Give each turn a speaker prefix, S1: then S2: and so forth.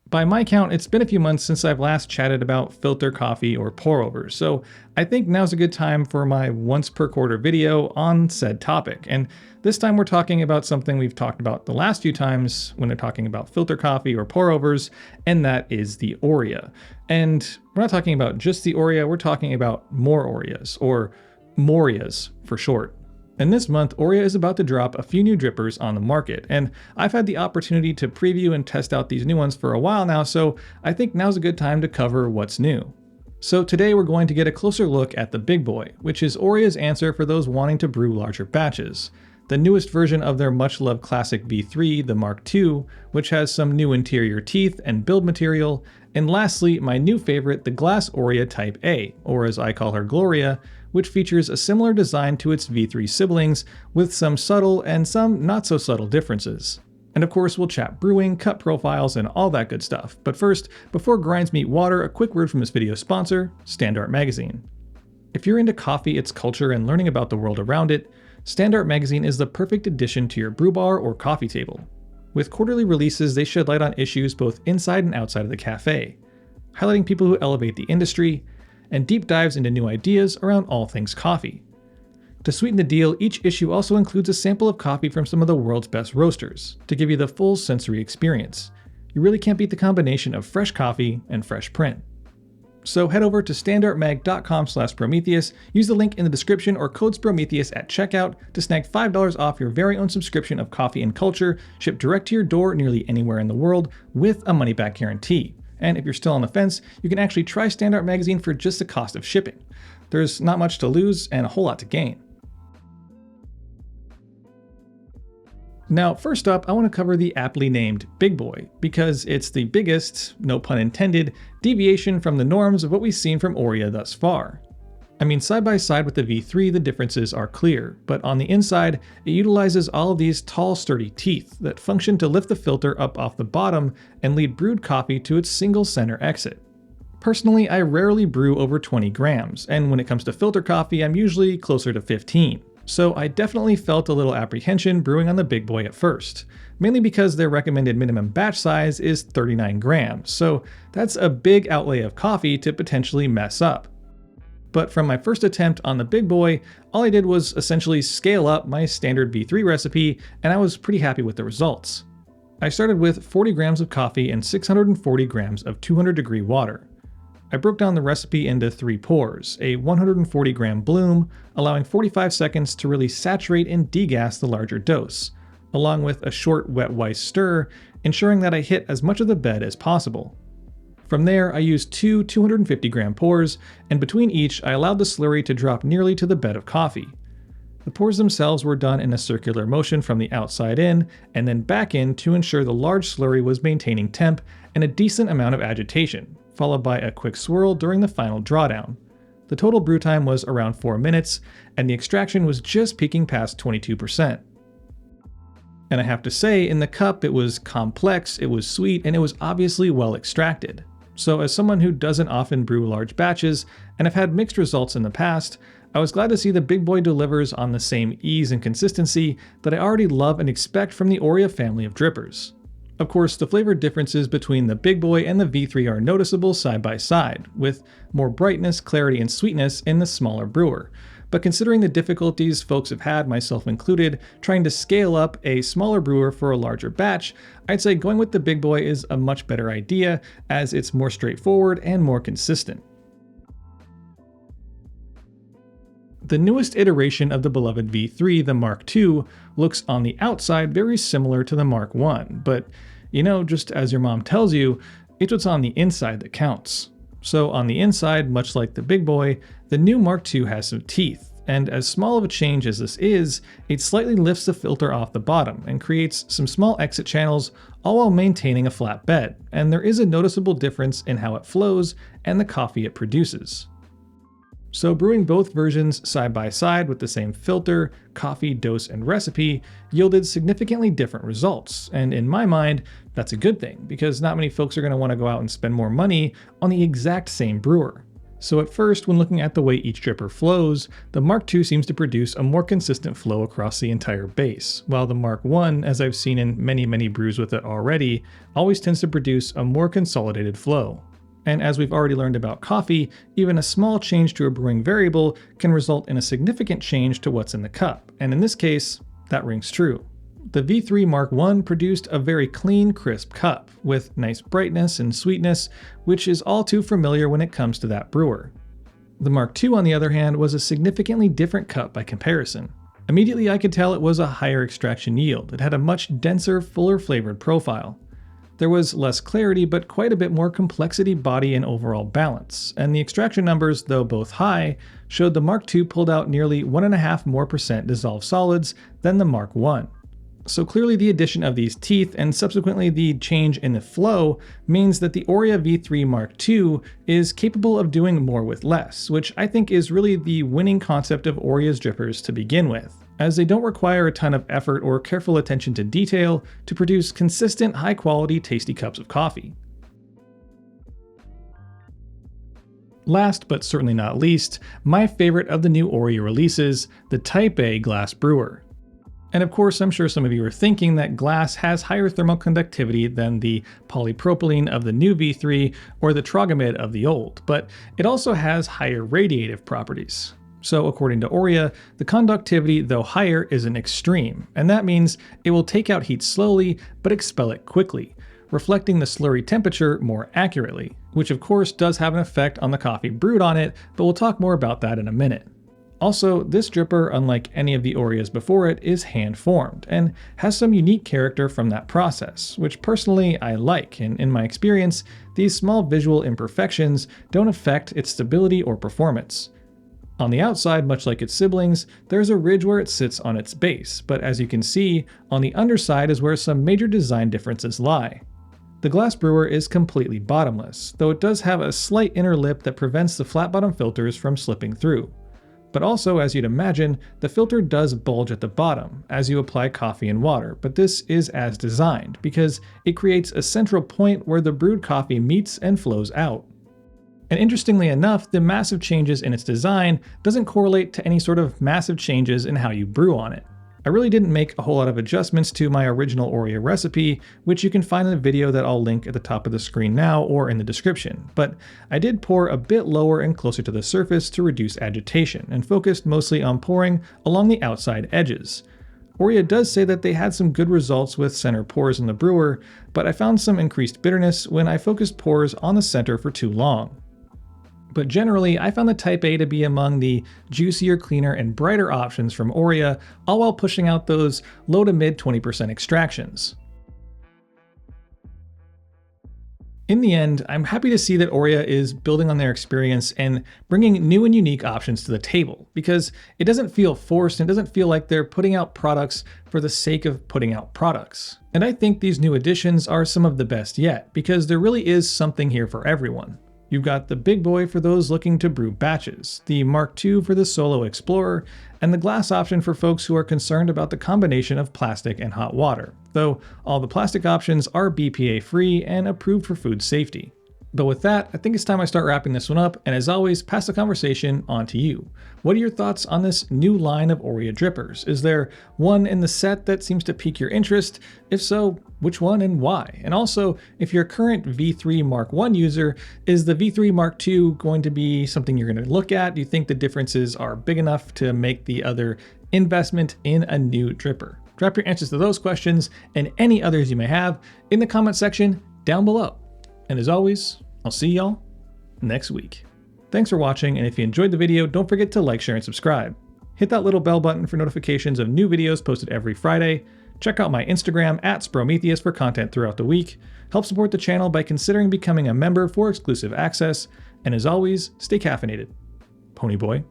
S1: By my count, it's been a few months since I've last chatted about filter coffee or pour-overs, so I think now's a good time for my once per quarter video on said topic. And this time we're talking about something we've talked about the last few times when we're talking about filter coffee or pour-overs, and that is the Orea. And we're not talking about just the Orea, we're talking about more Oreas, or Moreas for short. And this month, Orea is about to drop a few new drippers on the market, and I've had the opportunity to preview and test out these new ones for a while now, so I think now's a good time to cover what's new. So today we're going to get a closer look at the Big Boy, which is Orea's answer for those wanting to brew larger batches. The newest version of their much-loved classic V3, the Mk.II, which has some new interior teeth and build material, and lastly, my new favorite, the glass Orea Type A, or as I call her Gloria, which features a similar design to its V3 siblings, with some subtle and some not so subtle differences. And of course, we'll chat brewing, cut profiles, and all that good stuff. But first, before grinds meet water, a quick word from this video's sponsor, Standart magazine. If you're into coffee, its culture, and learning about the world around it, Standart magazine is the perfect addition to your brew bar or coffee table. With quarterly releases, they shed light on issues both inside and outside of the cafe, highlighting people who elevate the industry, and deep dives into new ideas around all things coffee. To sweeten the deal, each issue also includes a sample of coffee from some of the world's best roasters, to give you the full sensory experience. You really can't beat the combination of fresh coffee and fresh print. So head over to standartmag.com/Sprometheus, use the link in the description or code Sprometheus at checkout to snag $5 off your very own subscription of coffee and culture, shipped direct to your door nearly anywhere in the world with a money-back guarantee. And if you're still on the fence, you can actually try Standart magazine for just the cost of shipping. There's not much to lose and a whole lot to gain. Now, first up, I want to cover the aptly named Big Boy, because it's the biggest, no pun intended, deviation from the norms of what we've seen from Orea thus far. I mean, side by side with the V3, the differences are clear, but on the inside, it utilizes all of these tall, sturdy teeth that function to lift the filter up off the bottom and lead brewed coffee to its single center exit. Personally, I rarely brew over 20 grams, and when it comes to filter coffee, I'm usually closer to 15. So I definitely felt a little apprehension brewing on the Big Boy at first, mainly because their recommended minimum batch size is 39 grams, so that's a big outlay of coffee to potentially mess up. But from my first attempt on the Big Boy, all I did was essentially scale up my standard V3 recipe, and I was pretty happy with the results. I started with 40 grams of coffee and 640 grams of 200-degree water. I broke down the recipe into 3 pours, a 140-gram bloom, allowing 45 seconds to really saturate and degas the larger dose, along with a short wet Weiss stir, ensuring that I hit as much of the bed as possible. From there, I used 2 250-gram pours, and between each, I allowed the slurry to drop nearly to the bed of coffee. The pours themselves were done in a circular motion from the outside in, and then back in to ensure the large slurry was maintaining temp and a decent amount of agitation, followed by a quick swirl during the final drawdown. The total brew time was around 4 minutes, and the extraction was just peaking past 22%. And I have to say, in the cup it was complex, it was sweet, and it was obviously well extracted. So as someone who doesn't often brew large batches, and have had mixed results in the past, I was glad to see the Big Boy delivers on the same ease and consistency that I already love and expect from the Orea family of drippers. Of course, the flavor differences between the Big Boy and the V3 are noticeable side by side, with more brightness, clarity, and sweetness in the smaller brewer. But considering the difficulties folks have had, myself included, trying to scale up a smaller brewer for a larger batch, I'd say going with the Big Boy is a much better idea, as it's more straightforward and more consistent. The newest iteration of the beloved V3, the Mk.II, looks on the outside very similar to the Mk.I, but you know, just as your mom tells you, it's what's on the inside that counts. So on the inside, much like the Big Boy, the new Mk.II has some teeth, and as small of a change as this is, it slightly lifts the filter off the bottom and creates some small exit channels, all while maintaining a flat bed, and there is a noticeable difference in how it flows and the coffee it produces. So brewing both versions side by side with the same filter, coffee, dose, and recipe yielded significantly different results, and in my mind, that's a good thing, because not many folks are going to want to go out and spend more money on the exact same brewer. So at first, when looking at the way each dripper flows, the Mk.II seems to produce a more consistent flow across the entire base, while the Mk.I, as I've seen in many brews with it already, always tends to produce a more consolidated flow. And as we've already learned about coffee, even a small change to a brewing variable can result in a significant change to what's in the cup, and in this case, that rings true. The V3 Mk.I produced a very clean, crisp cup, with nice brightness and sweetness, which is all too familiar when it comes to that brewer. The Mk.II, on the other hand, was a significantly different cup by comparison. Immediately I could tell it was a higher extraction yield. It had a much denser, fuller flavored profile. There was less clarity, but quite a bit more complexity, body, and overall balance, and the extraction numbers, though both high, showed the Mk.II pulled out nearly 1.5% more dissolved solids than the Mk.I. So clearly the addition of these teeth and subsequently the change in the flow means that the Orea V3 Mk.II is capable of doing more with less, which I think is really the winning concept of Orea's drippers to begin with, as they don't require a ton of effort or careful attention to detail to produce consistent, high-quality, tasty cups of coffee. Last but certainly not least, my favorite of the new Orea releases, the Type A glass brewer. And of course, I'm sure some of you are thinking that glass has higher thermal conductivity than the polypropylene of the new V3 or the trogamid of the old, but it also has higher radiative properties. So according to Orea, the conductivity, though higher, isn't extreme, and that means it will take out heat slowly but expel it quickly, reflecting the slurry temperature more accurately, which of course does have an effect on the coffee brewed on it, but we'll talk more about that in a minute. Also, this dripper, unlike any of the Oreas before it, is hand-formed, and has some unique character from that process, which personally I like, and in my experience, these small visual imperfections don't affect its stability or performance. On the outside, much like its siblings, there's a ridge where it sits on its base, but as you can see, on the underside is where some major design differences lie. The glass brewer is completely bottomless, though it does have a slight inner lip that prevents the flat bottom filters from slipping through. But also, as you'd imagine, the filter does bulge at the bottom as you apply coffee and water, but this is as designed because it creates a central point where the brewed coffee meets and flows out. And interestingly enough, the massive changes in its design doesn't correlate to any sort of massive changes in how you brew on it. I really didn't make a whole lot of adjustments to my original Orea recipe, which you can find in the video that I'll link at the top of the screen now or in the description, but I did pour a bit lower and closer to the surface to reduce agitation, and focused mostly on pouring along the outside edges. Orea does say that they had some good results with center pours in the brewer, but I found some increased bitterness when I focused pours on the center for too long. But generally, I found the Type A to be among the juicier, cleaner, and brighter options from Orea, all while pushing out those low to mid 20% extractions. In the end, I'm happy to see that Orea is building on their experience and bringing new and unique options to the table, because it doesn't feel forced and it doesn't feel like they're putting out products for the sake of putting out products. And I think these new additions are some of the best yet, because there really is something here for everyone. You've got the big boy for those looking to brew batches, the Mk.II for the solo explorer, and the glass option for folks who are concerned about the combination of plastic and hot water, though all the plastic options are BPA free and approved for food safety. But with that, I think it's time I start wrapping this one up, and as always, pass the conversation on to you. What are your thoughts on this new line of Orea drippers? Is there one in the set that seems to pique your interest? If so, which one and why? And also, if you're a current V3 Mk.I user, is the V3 Mk.II going to be something you're going to look at? Do you think the differences are big enough to make the other investment in a new dripper? Drop your answers to those questions and any others you may have in the comment section down below. And as always, I'll see y'all next week. Thanks for watching, and if you enjoyed the video, don't forget to like, share, and subscribe. Hit that little bell button for notifications of new videos posted every Friday. Check out my Instagram @Sprometheus for content throughout the week. Help support the channel by considering becoming a member for exclusive access. And as always, stay caffeinated. Pony Boy.